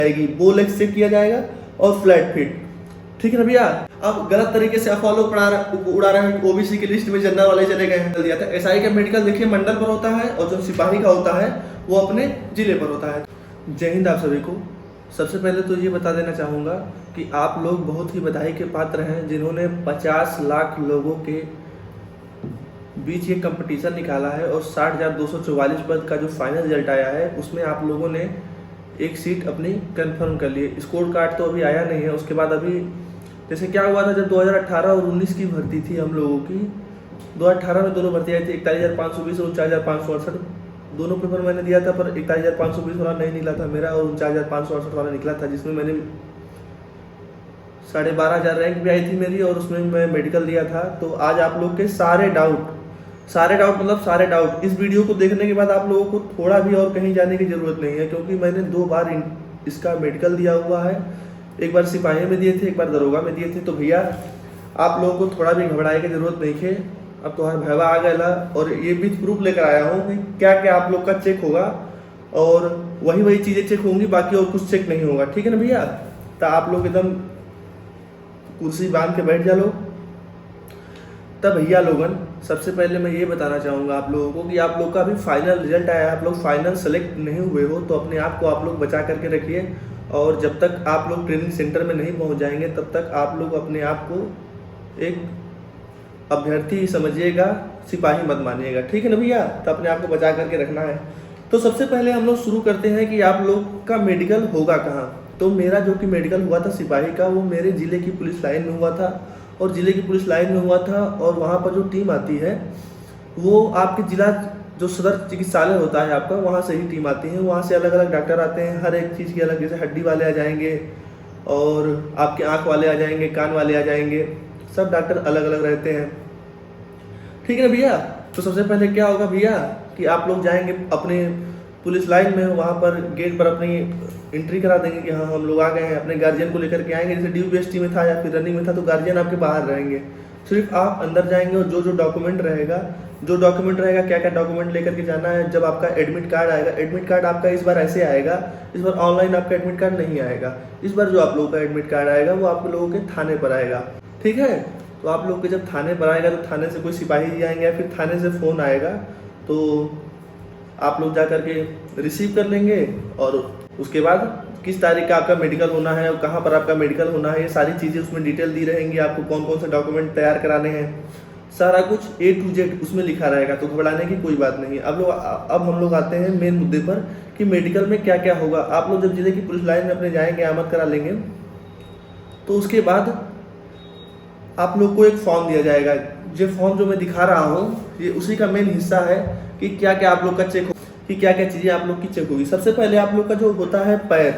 जाएगी, वो leg check किया जाएगा और फ्लैट फिट। ठीक है ना भैया। अब गलत तरीके से अफवाह लोग उड़ा रहे हैं, ओबीसी की लिस्ट में जनरल वाले चले गए हैं। दिया था एसआई का मेडिकल देखिए मंडल पर होता है और जो सिपाही का होता है वो अपने जिले पर होता है। जय हिंद आप सभी को। सबसे पहले तो ये बता देना चाहूँगा कि आप लोग बहुत ही बधाई के पात्र हैं जिन्होंने 50 लाख लोगों के बीच ये कंपटीशन निकाला है और 60,244 पद का जो फाइनल रिजल्ट आया है उसमें आप लोगों ने एक सीट अपनी कंफर्म कर ली। स्कोर कार्ड तो अभी आया नहीं है। उसके बाद अभी जैसे क्या हुआ था, जब 2018 और 19 की भर्ती थी हम लोगों की, 2018 में दोनों भर्ती आई थी, 41,520 और 49,568 दोनों पेपर मैंने दिया था, पर 41,520 वाला नहीं निकला था मेरा और 49,568 वाला निकला था, जिसमें मैंने 12,500 रैंक भी आई थी मेरी और उसमें मैं मेडिकल दिया था। तो आज आप लोग के सारे डाउट मतलब सारे डाउट इस वीडियो को देखने के बाद आप लोगों को थोड़ा भी और कहीं जाने की ज़रूरत नहीं है, क्योंकि मैंने 2 बार इसका मेडिकल दिया हुआ है। एक बार सिपाही में दिए थे, एक बार दरोगा में दिए थे। तो भैया आप लोगों को थोड़ा भी घबराने की ज़रूरत नहीं है। अब तो भैया आ गया और ये भी प्रूफ लेकर आया हूँ कि क्या क्या आप लोग का चेक होगा और वही चीज़ें चेक होंगी, बाकी और कुछ चेक नहीं होगा। ठीक है ना भैया। तो आप लोग एकदम कुर्सी बांध के बैठ जा लो। तब भैया लोगन सबसे पहले मैं ये बताना चाहूँगा आप लोगों को कि आप लोग का अभी फाइनल रिजल्ट आया है, आप लोग फाइनल सेलेक्ट नहीं हुए हो तो अपने आप को आप लोग बचा करके रखिए। और जब तक आप लोग ट्रेनिंग सेंटर में नहीं पहुँच जाएंगे तब तक आप लोग अपने आप को एक अभ्यर्थी समझिएगा, सिपाही मत मानिएगा। ठीक है ना भैया। तो अपने आप को बचा करके रखना है। तो सबसे पहले हम लोग शुरू करते हैं कि आप लोग का मेडिकल होगा कहाँ। तो मेरा जो कि मेडिकल हुआ था सिपाही का, वो मेरे ज़िले की पुलिस लाइन में हुआ था और ज़िले की पुलिस लाइन में हुआ था। और वहाँ पर जो टीम आती है वो आपके ज़िला जो सदर चिकित्सालय होता है आपका, वहाँ से ही टीम आती है। वहाँ से अलग अलग डॉक्टर आते हैं, हर एक चीज़ की अलग, जैसे हड्डी वाले आ जाएंगे और आपके आँख वाले आ जाएंगे, कान वाले आ जाएंगे, सब डॉक्टर अलग अलग रहते हैं। ठीक है ना भैया। तो सबसे पहले क्या होगा भैया कि आप लोग जाएंगे अपने पुलिस लाइन में, वहाँ पर गेट पर अपनी एंट्री करा देंगे कि हाँ हम लोग आ गए हैं। अपने गार्जियन को लेकर के आएंगे, जैसे ड्यूपीएसटी में था या फिर रनिंग में था तो गार्जियन आपके बाहर रहेंगे। सिर्फ आप अंदर जाएंगे और जो डॉक्यूमेंट रहेगा क्या क्या डॉक्यूमेंट लेकर के जाना है। जब आपका एडमिट कार्ड आएगा, एडमिट कार्ड आपका इस बार ऐसे आएगा, इस बार ऑनलाइन आपका एडमिट कार्ड नहीं आएगा। इस बार जो आप लोगों का एडमिट कार्ड आएगा वो आप लोगों के थाने पर आएगा। ठीक है। तो आप लोग के जब थाने पर आएगा तो थाने से कोई सिपाही जी आएंगे या फिर थाने से फ़ोन आएगा, तो आप लोग जा कर के रिसीव कर लेंगे। और उसके बाद किस तारीख का आपका मेडिकल होना है और कहाँ पर आपका मेडिकल होना है, ये सारी चीज़ें उसमें डिटेल दी रहेंगी। आपको कौन कौन से डॉक्यूमेंट तैयार कराने हैं, सारा कुछ A to Z उसमें लिखा रहेगा। तो घबराने की कोई बात नहीं है। अब हम लोग आते हैं मेन मुद्दे पर कि मेडिकल में क्या क्या होगा। आप लोग जब जिले की पुलिस लाइन में अपने जाएंगे, आमद करा लेंगे, तो उसके बाद आप लोग को एक फॉर्म दिया जाएगा। ये फॉर्म जो मैं दिखा रहा हूँ ये उसी का मेन हिस्सा है कि क्या क्या आप लोग का चेक हो, कि क्या क्या चीज़ें आप लोग की चेक होगी। सबसे पहले आप लोग का जो होता है पैर,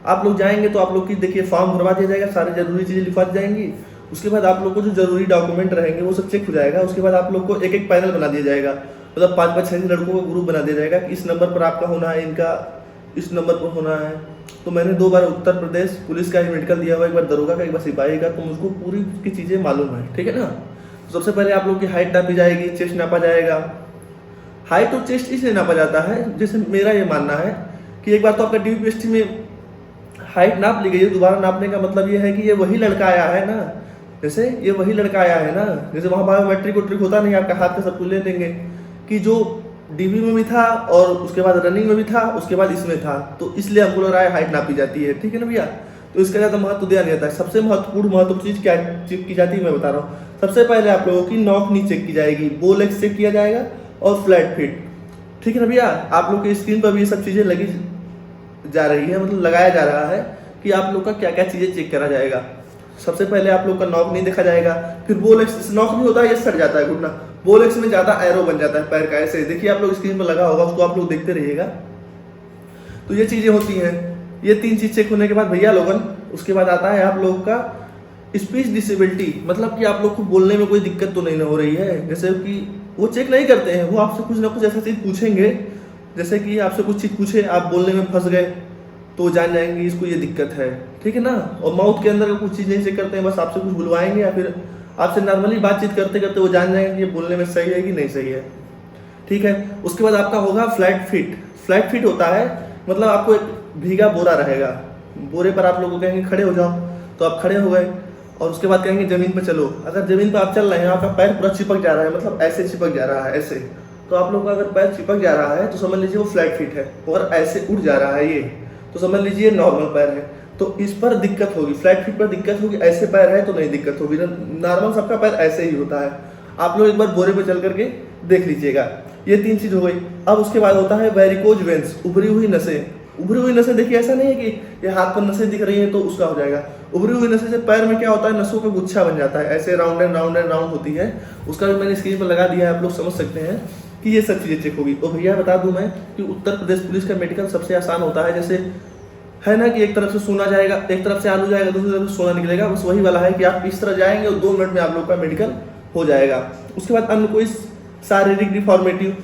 आप लोग जाएंगे तो आप लोग की देखिए फॉर्म भरवा दिया जाएगा, सारी जरूरी चीज़ें लिखवा दी जाएंगी। उसके बाद आप लोग को जो जरूरी डॉक्यूमेंट रहेंगे वो सब चेक हो जाएगा। उसके बाद आप लोग को एक एक पैनल बना दिया जाएगा, मतलब 5-5-6 लड़कों का ग्रुप बना दिया जाएगा कि इस नंबर पर आपका होना है, इनका इस नंबर पर होना है। तो मैंने 2 बार उत्तर प्रदेश पुलिस का मेडिकल दिया हुआ, एक बार दरोगा का, एक बार सिपाही का, तो मुझको पूरी की चीज़ें मालूम है। ठीक है ना। तो सबसे पहले आप लोग की हाइट नापी जाएगी, चेस्ट नापा जाएगा। हाइट और चेस्ट इसलिए नापा जाता है, जैसे मेरा ये मानना है कि एक बार तो आपका ड्यूपीएसटी में हाइट नाप ली गई है, दोबारा नापने का मतलब ये है कि ये वही लड़का आया है ना, जैसे ये वही लड़का आया है ना, जैसे वहाँ बायोमेट्रिक वोट्रिक होता नहीं, आपका हाथ का सब कुछ ले लेंगे कि जो डीबी में भी था और उसके बाद रनिंग में भी था, उसके बाद इसमें था, तो इसलिए हमको लग रहा है हाइट नापी जाती है। ठीक है ना भैया। तो इसका ज़्यादा महत्व दिया नहीं जाता है। सबसे महत्वपूर्ण चीज़ क्या चेक की जाती है मैं बता रहा हूँ। सबसे पहले आप लोगों की नॉक चेक की जाएगी, बो लेग चेक किया जाएगा और फ्लैट फिट। ठीक है ना भैया। आप लोग की स्क्रीन पर भी ये सब चीज़ें लगी जा रही है, मतलब लगाया जा रहा है कि आप लोग का क्या क्या चीज़ें चेक करा जाएगा। सबसे पहले आप लोग का नॉक नहीं देखा जाएगा, फिर बो लेग्स, नॉक नहीं होता है, ये सट जाता है घुटना, बो लेग्स में ज़्यादा एरो बन जाता है पैर का, ऐसे देखिए आप लोग स्क्रीन पर लगा होगा, उसको आप लोग देखते रहिएगा। तो ये चीज़ें होती हैं। ये 3 चीज़ चेक होने के बाद भैया लोगन उसके बाद आता है आप लोग का स्पीच डिसेबिलिटी, मतलब कि आप लोग को बोलने में कोई दिक्कत तो नहीं हो रही है। जैसे कि वो चेक नहीं करते हैं, वो आपसे कुछ ना कुछ ऐसा चीज़ पूछेंगे, जैसे कि आपसे कुछ चीज़ पूछे, आप बोलने में फंस गए तो जान जाएंगे इसको ये दिक्कत है। ठीक है ना। और माउथ के अंदर कुछ चीज़ नहीं चेक करते हैं, बस आपसे कुछ बुलवाएंगे या फिर आपसे नॉर्मली बातचीत करते करते वो जान जाएंगे कि ये बोलने में सही है कि नहीं सही है। ठीक है। उसके बाद आपका होगा फ्लैट फिट। फ्लैट फिट होता है मतलब आपको एक भीगा बोरा रहेगा, बोरे पर आप लोगों को कहेंगे खड़े हो जाओ, तो आप खड़े हो गए, और उसके बाद कहेंगे ज़मीन पर चलो। अगर ज़मीन पर आप चल रहे हैं, आपका पैर पूरा चिपक जा रहा है, मतलब ऐसे चिपक जा रहा है ऐसे, तो आप लोगों का अगर पैर चिपक जा रहा है तो समझ लीजिए वो फ्लैट फीट है, और ऐसे उठ जा रहा है ये, तो समझ लीजिए नॉर्मल पैर है। तो इस पर दिक्कत होगी, फ्लैट फीट पर दिक्कत होगी, ऐसे पैर है तो नहीं दिक्कत होगी। नॉर्मल सबका पैर ऐसे ही होता है। आप लोग एक बार बोरे पे चल करके देख लीजिएगा। ये 3 चीज़ हो गई। अब उसके बाद होता है वेरिकोज वेंस, उभरी हुई नसें। उभरी हुई नसें देखिए, ऐसा नहीं है कि ये हाथ पर नसें दिख रही हैं तो उसका हो जाएगा। उभरी हुई नसें से पैर में क्या होता है, नसों का गुच्छा बन जाता है, ऐसे round and round and round होती है। उसका भी मैंने स्क्रीन पर लगा दिया है, आप लोग समझ सकते हैं कि ये सब चीज़ें चेक होगी। और भैया बता दूं मैं कि उत्तर प्रदेश पुलिस का मेडिकल सबसे आसान होता है। जैसे है ना कि एक तरफ से सोना जाएगा, एक तरफ से आलू जाएगा, दूसरी तरफ से सोना निकलेगा, बस वही वाला है कि आप इस तरह जाएंगे और 2 मिनट में आप लोग का मेडिकल हो जाएगा। उसके बाद अन्य कोई शारीरिक डिफॉर्मेटिव,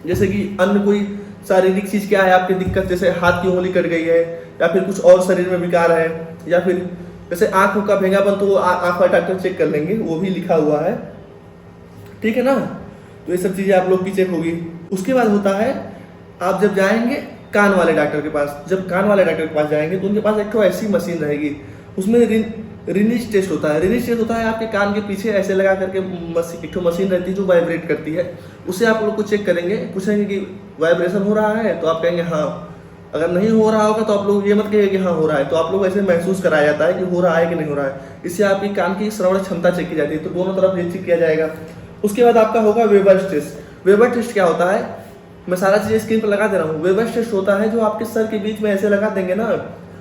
जैसे कि अन्य कोई शारीरिक चीज़ क्या है आपकी दिक्कत, जैसे हाथ की उंगली कट गई है, या फिर कुछ और शरीर में विकार है, या फिर जैसे आंखों का भेंगापन, तो वो आंख का डॉक्टर चेक कर लेंगे, वो भी लिखा हुआ है, ठीक है ना। तो ये सब चीज़ें आप लोग की चेक होगी। उसके बाद होता है आप जब जाएंगे कान वाले डॉक्टर के पास, जब कान वाले डॉक्टर के पास जाएंगे तो उनके पास एक तो ऐसी मशीन रहेगी, उसमें रिनिज टेस्ट होता है। रिनिज टेस्ट होता है आपके कान के पीछे ऐसे लगा करके एक तो मशीन रहती है जो वाइब्रेट करती है, उसे आप लोग को चेक करेंगे, पूछेंगे कि वाइब्रेशन हो रहा है, तो आप कहेंगे हाँ। अगर नहीं हो रहा होगा तो आप लोग ये मत कहिए कि हाँ हो रहा है, तो आप लोग ऐसे महसूस कराया जाता है कि हो रहा है कि नहीं हो रहा है। इससे आपकी कान की श्रवण क्षमता चेक की जाती है, तो दोनों तरफ ये चेक किया जाएगा। उसके बाद आपका होगा वेबर्स टेस्ट। वेबर टेस्ट क्या होता है, मैं सारा चीज़ स्क्रीन पर लगा दे रहा हूँ। वेबर्स टेस्ट होता है जो आपके सर के बीच में ऐसे लगा देंगे ना,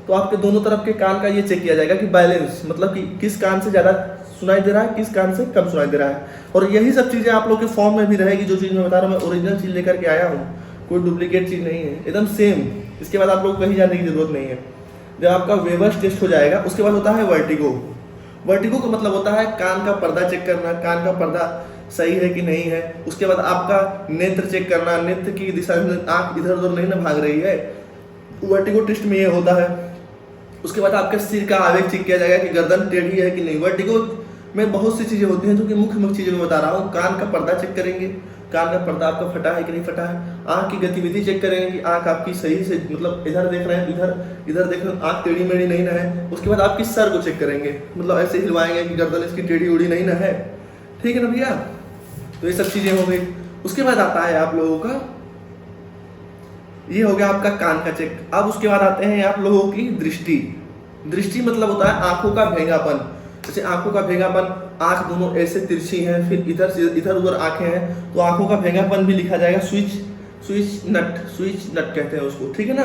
तो आपके दोनों तरफ के कान का ये चेक किया जाएगा कि बैलेंस, मतलब कि किस कान से ज़्यादा सुनाई दे रहा है, किस कान से कम सुनाई दे रहा है। और यही सब चीज़ें आप लोग के फॉर्म में भी रहेगी, जो चीज़ मैं बता रहा हूँ, मैं ओरिजिनल चीज़ लेकर के आया हूँ, कोई डुप्लीकेट चीज़ नहीं है, एकदम सेम। इसके बाद आप लोग कहीं जाने की जरूरत नहीं है। जब आपका वेबर्स टेस्ट हो जाएगा, उसके बाद होता है वर्टिगो। वर्टिगो का मतलब होता है कान का पर्दा चेक करना, कान का पर्दा सही है कि नहीं है। उसके बाद आपका नेत्र चेक करना, नेत्र की दिशा में आँख इधर उधर नहीं ना भाग रही है, वर्टिगो टेस्ट में ये होता है। उसके बाद आपके सिर का आवेग चेक किया जाएगा कि गर्दन टेढ़ी है कि नहीं। वर्टिगो में बहुत सी चीज़ें होती हैं, जो कि मुख्य मुख्य चीज़ें मैं बता रहा हूँ। कान का पर्दा चेक करेंगे, कान का पर्दा आपका फटा है कि नहीं फटा है। आँख की गतिविधि चेक करेंगे कि आँख आपकी सही से, मतलब इधर देख रहे हैं तो इधर देख रहे हैं, आँख टेढ़ी मेढ़ी नहीं ना है। उसके बाद आपकी सर को चेक करेंगे, मतलब ऐसे हिलवाएंगे कि गर्दन इसकी टेढ़ी उड़ी नहीं ना है, ठीक है ना भैया। तो ये सब चीज़ें हो गई। उसके बाद आता है आप लोगों का, ये हो गया आपका कान का चेक। अब उसके बाद आते हैं आप लोगों की दृष्टि। दृष्टि मतलब होता है आंखों का भेंगापन। जैसे आंखों का भेंगापन, आंख दोनों ऐसे तिरछी हैं, फिर इधर से इधर उधर आंखें हैं, तो आंखों का भेंगापन भी लिखा जाएगा। स्विच नट कहते हैं उसको, ठीक है ना,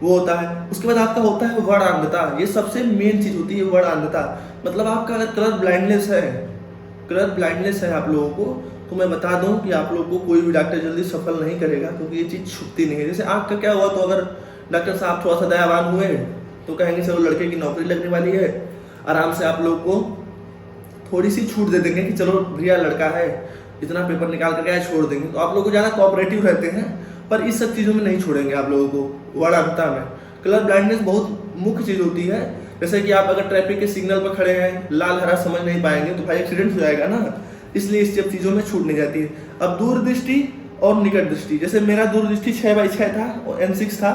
वो होता है। उसके बाद आपका होता है वर्ड अंधता। ये सबसे मेन चीज होती है, वर्ड अंधता। मतलब आपका अगर कलर ब्लाइंडनेस है आप लोगों को, तो मैं बता दूं कि आप लोग को कोई भी डॉक्टर जल्दी सफल नहीं करेगा, क्योंकि ये चीज़ छुपती नहीं है। जैसे आँख का क्या हुआ, तो अगर डॉक्टर साहब थोड़ा सा दयावान हुए तो कहेंगे सर लड़के की नौकरी लगने वाली है, आराम से आप लोग को थोड़ी सी छूट दे देंगे कि चलो भैया लड़का है, इतना पेपर निकाल करके आए, छोड़ देंगे। तो आप लोग को ज़्यादा कोऑपरेटिव रहते हैं, पर इस सब चीज़ों में नहीं छोड़ेंगे आप लोगों को। वर्ड अंधता में कलर ब्लाइंडनेस बहुत मुख्य चीज़ होती है। जैसे कि आप अगर ट्रैफिक के सिग्नल पर खड़े हैं, लाल हरा समझ नहीं पाएंगे तो भाई एक्सीडेंट हो जाएगा ना, इसलिए इस सब चीज़ों में छूट नहीं जाती है। अब दूरदृष्टि और निकट दृष्टि, जैसे मेरा दूरदृष्टि 6x6 था और N6 था,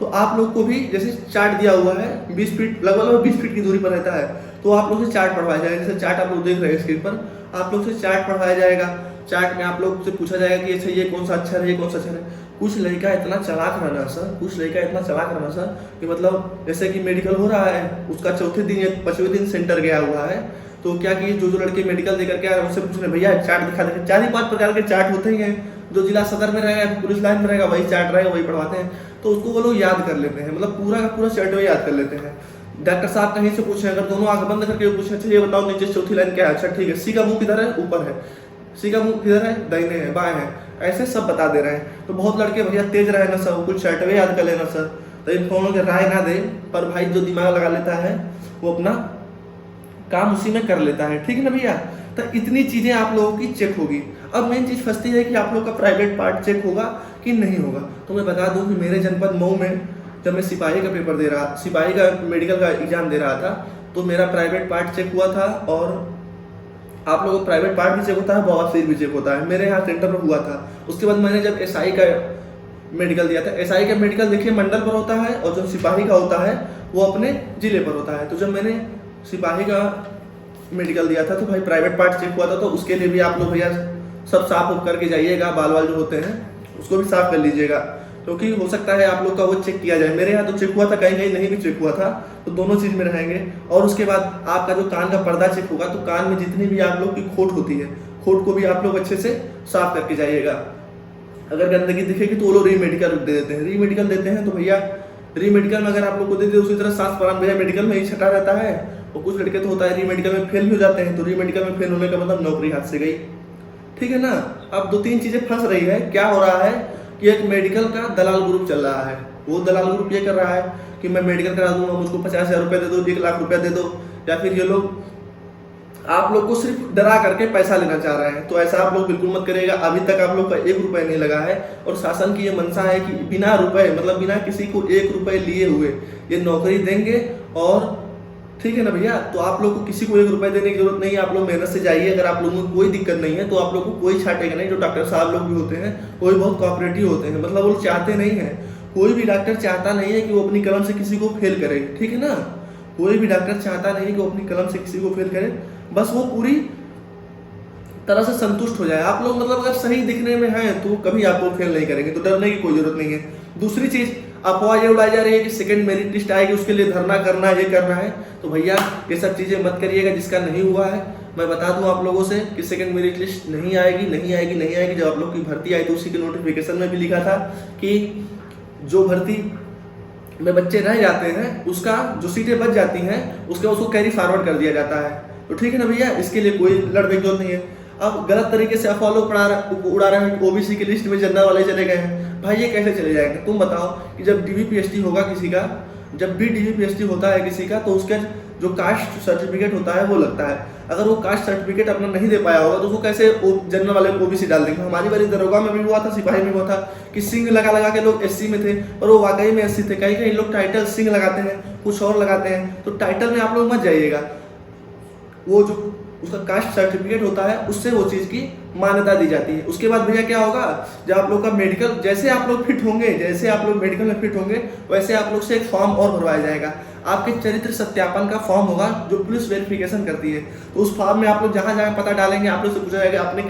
तो आप लोग को भी जैसे चार्ट दिया हुआ है 20 फीट, लगभग 20 फीट की दूरी पर रहता है, तो आप लोग से चार्ट पढ़वाया जाएगा। जैसे चार्ट आप लोग देख रहे हैं स्क्रीन पर, आप लोग से चार्ट पढ़वाया जाएगा। चार्ट में आप लोग से पूछा जाएगा कि अच्छा ये कौन सा अक्षर है, ये कौन सा अक्षर है। कुछ लड़का इतना चालाक रहना सर, कि मतलब जैसे कि मेडिकल हो रहा है, उसका चौथे दिन या 5वें दिन सेंटर गया हुआ है, तो क्या कि जो लड़के मेडिकल देकर के आए उनसे पूछ रहे भैया चार्ट दिखा देंगे। 4 ही 5 प्रकार के चार्ट होते ही हैं, जो जिला सदर में रहेगा, पुलिस लाइन में रहेगा, वही चार्ट रहेगा, वही पढ़वाते हैं। तो उसको वो लोग याद कर लेते हैं, मतलब पूरा का पूरा चार्ट वो याद कर लेते हैं। डॉक्टर साहब कहीं से पूछे, अगर दोनों आंख बंद करके पूछे अच्छा ये बताओ नीचे चौथी लाइन क्या है, अच्छा ठीक है, सी का मुंह किधर है, ऊपर है, सी का मुंह किधर है, दाहिने है, बाएं है, ऐसे सब बता दे रहे हैं। तो बहुत लड़के भैया तेज रहे ना सर, कुछ चार्ट वे याद कर लेना सर, तो इन फोनों के राय ना दे, पर भाई जो दिमाग लगा लेता है वो अपना काम उसी में कर लेता है, ठीक है ना भैया। तो इतनी चीजें आप लोगों की चेक होगी। अब मेन चीज फंसती है कि आप लोग का प्राइवेट पार्ट चेक होगा कि नहीं होगा। तो मैं बता दूं कि मेरे जनपद मऊ में जब मैं सिपाही का पेपर दे रहा, सिपाही का मेडिकल का एग्जाम दे रहा था, तो मेरा प्राइवेट पार्ट चेक हुआ था, और आप लोगों को प्राइवेट पार्ट भी चेक होता है, बवासीर भी चेक होता है, मेरे यहाँ सेंटर पर हुआ था। उसके बाद मैंने जब SI का मेडिकल दिया था। एसआई का मेडिकल देखिए मंडल पर होता है और जो सिपाही का होता है वो अपने जिले पर होता है। तो जब मैंने सिपाही का मेडिकल दिया था तो भाई प्राइवेट पार्ट चेक हुआ था, तो उसके लिए भी आप लोग भैया सब साफ उफ करके जाइएगा, बाल वाल जो होते हैं उसको भी साफ कर लीजिएगा, क्योंकि हो सकता है आप लोग का वो चेक किया जाए। मेरे यहाँ तो चेक हुआ था, कहीं कहीं नहीं भी चेक हुआ था, तो दोनों चीज़ में रहेंगे। और उसके बाद आपका जो कान का पर्दा चेक होगा, तो कान में जितनी भी आप लोग की खोट होती है, खोट को भी आप लोग अच्छे से साफ करके जाइएगा। अगर गंदगी दिखेगी तो वो लोग रीमेडिकल दे देते हैं, रीमेडिकल देते हैं तो भैया रीमेडिकल में अगर आप लोग को दे दे, उसी तरह 7 भैया मेडिकल में ही छटा रहता है। और कुछ लड़के तो होता है रीमेडिकल में फेल भी हो जाते हैं, तो रीमेडिकल में फेल होने का मतलब नौकरी हाथ से गई, ठीक है ना। अब 2-3 चीजें फंस रही है। क्या हो रहा है कि एक मेडिकल का दलाल ग्रुप चल रहा है। वो दलाल ग्रुप ये कर रहा है कि मैं मेडिकल करा दूंगा, मुझको 50,000 रुपये दे दो, 1 लाख रुपया दे दो, या फिर ये लोग आप लोग को सिर्फ डरा करके पैसा लेना चाह रहे हैं। तो ऐसा आप लोग बिल्कुल मत करिएगा। अभी तक आप लोग का 1 रुपये नहीं लगा है, और शासन की ये मंशा है कि बिना रुपए मतलब बिना किसी को 1 रुपये लिए हुए ये नौकरी देंगे। और ठीक है ना भैया, तो आप लोग को किसी को 1 रुपये देने की जरूरत नहीं है। आप लोग मेहनत से जाइए। अगर आप लोगों को कोई दिक्कत नहीं है तो आप लोग को कोई छाटेगा नहीं। जो डॉक्टर साहब लोग भी होते हैं वो भी बहुत कोऑपरेटिव होते हैं, मतलब वो चाहते नहीं है, कोई भी डॉक्टर चाहता नहीं है कि वो अपनी कलम से किसी को फेल करे, ठीक है ना। कोई भी डॉक्टर चाहता नहीं है कि वो अपनी कलम से किसी को फेल करे, बस वो पूरी तरह से संतुष्ट हो जाए। आप लोग मतलब अगर सही दिखने में हैं तो कभी आप लोग फेल नहीं करेंगे, तो डरने की कोई जरूरत नहीं है। दूसरी चीज अफवाह ये उड़ाई जा रही है कि सेकंड मेरिट लिस्ट आएगी उसके लिए धरना करना है, ये करना है, तो भैया ये सब चीजें मत करिएगा। जिसका नहीं हुआ है मैं बता दूं आप लोगों से कि सेकंड मेरिट लिस्ट नहीं आएगी, नहीं आएगी, नहीं आएगी। जब आप लोग की भर्ती आई तो उसी के नोटिफिकेशन में भी लिखा था कि जो भर्ती में बच्चे रह जाते हैं उसका जो सीटें बच जाती हैं उसको कैरी फॉरवर्ड कर दिया जाता है। तो ठीक है ना भैया, इसके लिए कोई लड़ने की जरूरत नहीं है। अब गलत तरीके से अफवाह लोग उड़ा रहे हैं, ओबीसी की लिस्ट में जनरल वाले चले गए हैं। भाई ये कैसे चले जाएंगे? तुम बताओ कि जब डीवीपीएसटी होगा किसी का, जब भी डीवीपीएसटी होता है किसी का, तो उसका जो कास्ट सर्टिफिकेट होता है वो लगता है। अगर वो कास्ट सर्टिफिकेट अपना नहीं दे पाया होगा तो उसको कैसे जनरल वाले ओबीसी डाल देंगे? हमारी बारी दरोगा में भी हुआ था, सिपाही में हुआ था कि सिंह लगा लगा के लोग एससी में थे और वो वाकई में एससी थे। कहीं कहीं लोग टाइटल सिंह लगाते हैं, कुछ और लगाते हैं, तो टाइटल में आप लोग मत जाइएगा। वो जो उसका कास्ट सर्टिफिकेट होता है उससे वो चीज़ की मान्यता दी जाती है। उसके बाद भैया क्या होगा, जब आप लोग का मेडिकल, जैसे आप लोग फिट होंगे, जैसे आप लोग मेडिकल में फिट होंगे, वैसे आप लोग से एक फॉर्म और भरवाया जाएगा। आपके चरित्र सत्यापन का फॉर्म होगा जो पुलिस वेरिफिकेशन करती है। तो उस फॉर्म में आप लोग जहाँ जहाँ पता डालेंगे आप लोग से पूछा जाएगा आपने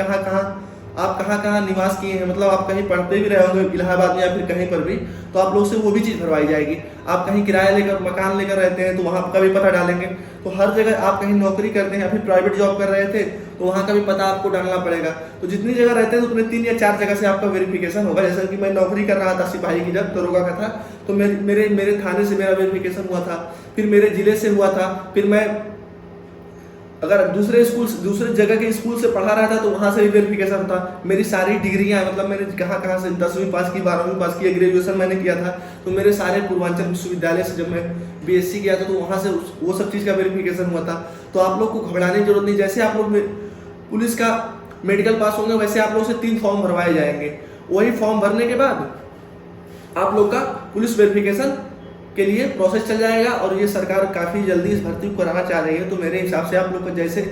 कहाँ निवास किए हैं, मतलब आप कहीं पढ़ते भी रहे होंगे इलाहाबाद में या फिर कहीं पर भी, तो आप लोग से वो भी चीज़ भरवाई जाएगी। आप कहीं किराया लेकर मकान लेकर रहते हैं तो वहाँ का भी पता डालेंगे। तो हर जगह आप कहीं नौकरी करते हैं या फिर प्राइवेट जॉब कर रहे थे तो वहाँ का भी पता आपको डालना पड़ेगा। तो जितनी जगह रहते हैं तो उतने 3 या 4 जगह से आपका वेरिफिकेशन होगा। जैसे कि मैं नौकरी कर रहा था सिपाही की, जब दरोगा का था, तो मेरे थाने से मेरा वेरिफिकेशन हुआ था, फिर मेरे जिले से हुआ था, फिर मैं अगर दूसरे जगह के स्कूल से पढ़ा रहा था तो वहाँ से भी वेरिफिकेशन था। मेरी सारी डिग्रियाँ, मतलब मैंने कहाँ से 10वीं पास की, 12वीं पास की, ग्रेजुएशन मैंने किया था, तो मेरे सारे पूर्वांचल विश्वविद्यालय से जब मैं बीएससी किया था तो वहाँ से वो सब चीज़ का वेरिफिकेशन हुआ था। तो आप लोग को घबराने की जरूरत नहीं। जैसे आप लोग पुलिस का मेडिकल पास होंगे वैसे आप लोग से 3 फॉर्म भरवाए जाएंगे। वही फॉर्म भरने के बाद आप लोग का पुलिस वेरिफिकेशन के लिए प्रोसेस चल जाएगा। और ये सरकार काफ़ी जल्दी इस भर्ती को कराना चाह रही है। तो मेरे हिसाब से आप लोग का जैसे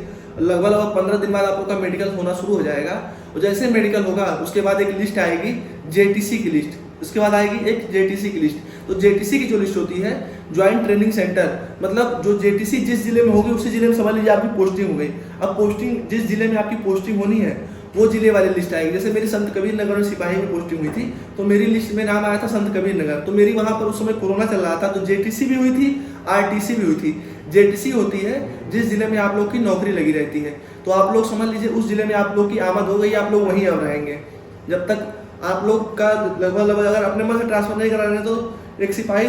लगभग 15 दिन बाद आप लोग का मेडिकल होना शुरू हो जाएगा। और जैसे मेडिकल होगा उसके बाद एक लिस्ट आएगी जेटीसी की लिस्ट, उसके बाद आएगी एक जेटीसी की लिस्ट। तो जेटीसी की जो लिस्ट होती है ज्वाइंट ट्रेनिंग सेंटर, मतलब जो जेटीसी जिस जिले में होगी उसी जिले में समझ लीजिए आपकी पोस्टिंग हो गई। अब पोस्टिंग जिस जिले में आपकी पोस्टिंग होनी है वो जिले वाली लिस्ट आएगी। जैसे मेरी संत कबीर नगर में सिपाही में पोस्टिंग हुई थी तो मेरी लिस्ट में नाम आया था संत कबीर नगर। तो मेरी वहाँ पर उस समय कोरोना चल रहा था तो जेटीसी भी हुई थी, आरटीसी भी हुई थी। जेटीसी होती है जिस जिले में आप लोग की नौकरी लगी रहती है। तो आप लोग समझ लीजिए उस जिले में आप लोग की आमद हो गई, आप लोग वहीं अब रहेंगे जब तक आप लोग का लगभग अगर अपने मन से ट्रांसफर नहीं करा रहे तो एक सिपाही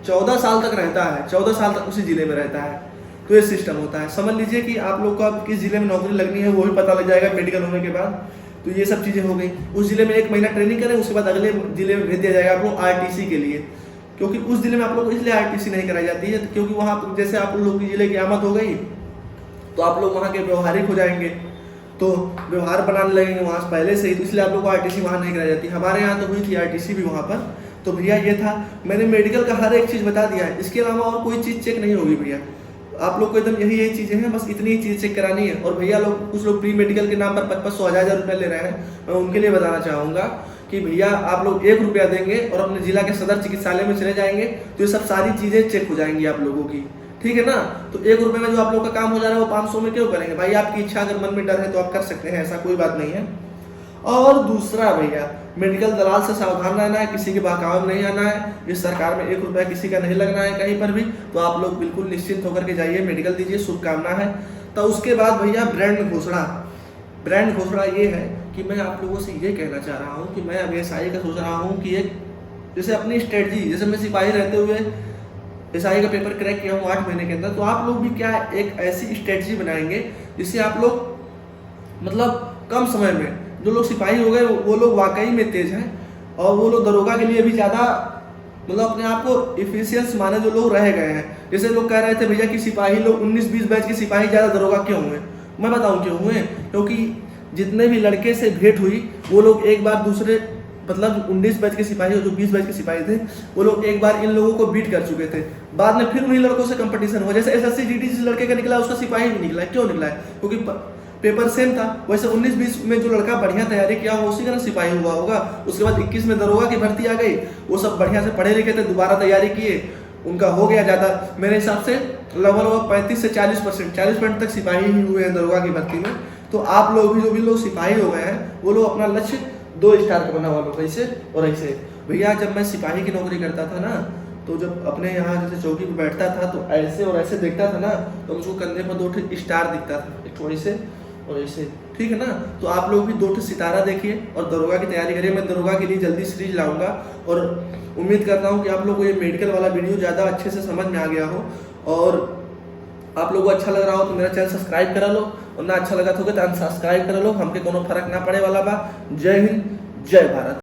14 साल तक रहता है, 14 साल तक उसी जिले में रहता है। तो ये सिस्टम होता है। समझ लीजिए कि आप लोग को अब किस जिले में नौकरी लगनी है वो भी पता लग जाएगा मेडिकल होने के बाद। तो ये सब चीज़ें हो गई। उस जिले में 1 महीना ट्रेनिंग करें, उसके बाद अगले जिले में भेज दिया जाएगा आपको आरटीसी के लिए। क्योंकि उस जिले में आप लोग को इसलिए आरटीसी नहीं कराई जाती है क्योंकि वहाँ जैसे आप लोग की जिले की आमद हो गई तो आप लोग वहाँ के व्यवहारिक हो जाएंगे, तो व्यवहार बनाने लगेंगे वहाँ से पहले से ही, तो इसलिए आप लोग को आरटीसी वहाँ नहीं कराई जाती। हमारे यहाँ तो हुई थी आरटीसी भी वहाँ पर। तो भैया ये था, मैंने मेडिकल का हर एक चीज़ बता दिया है। इसके अलावा और कोई चीज़ चेक नहीं होगी भैया। आप लोग को एकदम यही चीज़ें हैं, बस इतनी ही चीज़ चेक करानी है। और भैया लोग कुछ लोग प्री मेडिकल के नाम पर 500-1000 रुपये ले रहे हैं, मैं उनके लिए बताना चाहूँगा कि भैया आप लोग 1 रुपया देंगे और अपने जिला के सदर चिकित्सालय में चले जाएंगे तो ये सब सारी चीजें चेक हो जाएंगी आप लोगों की, ठीक है ना। तो 1 रुपये में जो आप लोग का काम हो जा रहा है वो 500 में क्यों करेंगे भाई, आपकी इच्छा, अगर मन में डर है तो आप कर सकते हैं, ऐसा कोई बात नहीं है। और दूसरा भैया, मेडिकल दलाल से सावधान रहना है, किसी के बहकावे में नहीं आना है। इस सरकार में 1 रुपया किसी का नहीं लगना है कहीं पर भी, तो आप लोग बिल्कुल निश्चिंत होकर के जाइए, मेडिकल दीजिए, शुभकामना है। तो उसके बाद भैया ब्रांड घोषणा, ब्रांड घोषणा ये है कि मैं आप लोगों से ये कहना चाह रहा हूँ कि मैं अब एसआई का सोच रहा हूँ कि एक जैसे अपनी स्ट्रेटजी, जैसे मैं सिपाही रहते हुए एसआई का पेपर क्रैक किया हूँ 8 महीने के अंदर, तो आप लोग भी क्या एक ऐसी स्ट्रेटजी बनाएंगे जिससे आप लोग मतलब कम समय में, जो लोग सिपाही हो गए वो लोग वाकई में तेज हैं और वो लोग दरोगा के लिए भी ज़्यादा मतलब अपने आप को इफिशियंस माने जो लोग रह गए हैं। जैसे लोग कह रहे थे भैया कि सिपाही लोग 19-20 बैच के सिपाही ज़्यादा दरोगा क्यों हुए, मैं बताऊं क्यों हुए, क्योंकि जितने भी लड़के से भेंट हुई वो लोग एक बार दूसरे मतलब 19 बैच के सिपाही और जो 20 बैच के सिपाही थे वो लोग एक बार इन लोगों को बीट कर चुके थे, बाद में फिर उन्हीं लड़कों से कंपटीशन हुआ। जैसे एसएससी जीडी जिस लड़के का निकला उसका सिपाही भी निकला, क्यों निकला है, क्योंकि पेपर सेम था। वैसे 19-20 में जो लड़का बढ़िया तैयारी किया हो उसी का ना सिपाही हुआ होगा। उसके बाद 21 में दरोगा की भर्ती आ गई, वो सब बढ़िया से पढ़े लिखे थे, दोबारा तैयारी किए, उनका हो गया ज़्यादा, मेरे हिसाब से लगभग 35 से 40% तक सिपाही ही हुए हैं दरोगा की भर्ती में। तो आप लोग भी जो भी लोग सिपाही हो गए हैं वो लोग अपना लक्ष्य 2 स्टार का बना हुआ लोग, ऐसे और ऐसे। भैया जब मैं सिपाही की नौकरी करता था ना, तो जब अपने यहाँ जैसे चौकी पर बैठता था तो ऐसे और ऐसे देखता था ना, तो मुझको कंधे पर 2 स्टार दिखता था, एक थोड़ी से और ऐसे, ठीक है ना। तो आप लोग भी 2 सितारा देखिए और दरोगा की तैयारी करिए। मैं दरोगा के लिए जल्दी सीरीज लाऊंगा और उम्मीद करता हूँ कि आप लोग को ये मेडिकल वाला वीडियो ज़्यादा अच्छे से समझ में आ गया हो, और आप लोगों को अच्छा लग रहा हो तो मेरा चैनल सब्सक्राइब करा लो, और ना अच्छा लगा तो अनसब्सक्राइब करा लो, हमके कोनो फर्क ना पड़े वाला बा। जय हिंद, जय भारत।